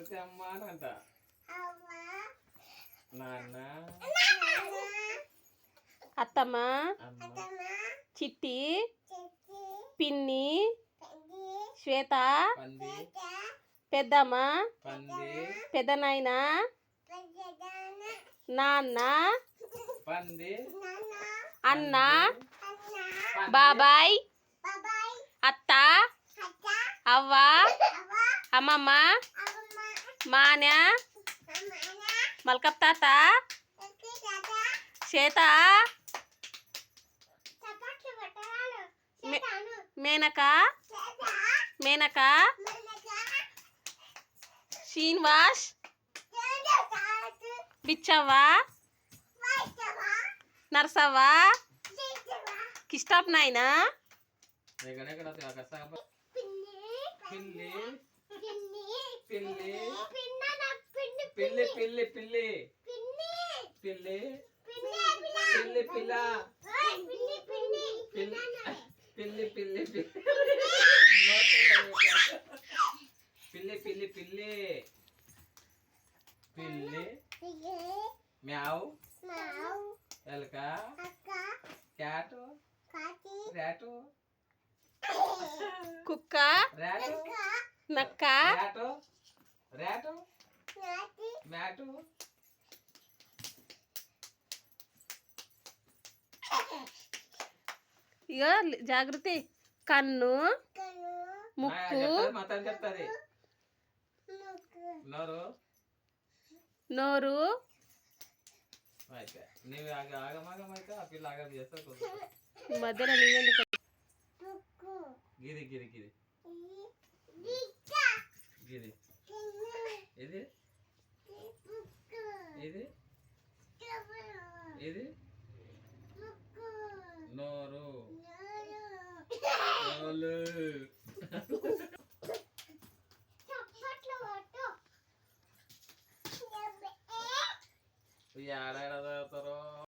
పిలిస్తే అమ్మ అని అంట. నాన్న, అత్తమ్మ, అమ్మ, చిట్టి, పిన్ని, శ్వేత, పంది, పెద్దమ్మ, పంది, పెద్దనాయన, నాన్న, పంది, అన్న, బాబాయ్, అత్త, అవ్వ, అమ్మమ్మ, మాన్య, మల్కప్ తాత, శ్వేత, మేనక, మేనక, శ్రీనివాస్, బిచ్చవ్వ, నర్సవ్వ, కిస్టాప్ నాయన, పిల్లి, పిల్లి, పిల్లి, పిల్లి, పిల్లి, పిల్లి, పిల్లి, పిల్ల, పిల్లి, పిల్లి, పిల్లి, పిల్లి, పిల్లి, పిల్లి, మ్యావ్, ఎలక, క్యాట్, ర్యాటు, కుక్క, ర్యాటు, నక్క, ర్యాటు, ర్యాటు, మ్యాటు, ఇక జాగ్రత్త. కన్ను, ముక్కు, మతం చెప్తుంది. నోరు, నోరు, నీవు ఆగమాగమైతే ఆ పిల్ల ఆగం చేస్తా. మధ్యలో నీవెందుకు? గిరి గిరి గిరి గిరి, ఇది ఇది ఇది నోరు, నోలు. ఏడాడ చదువుతారో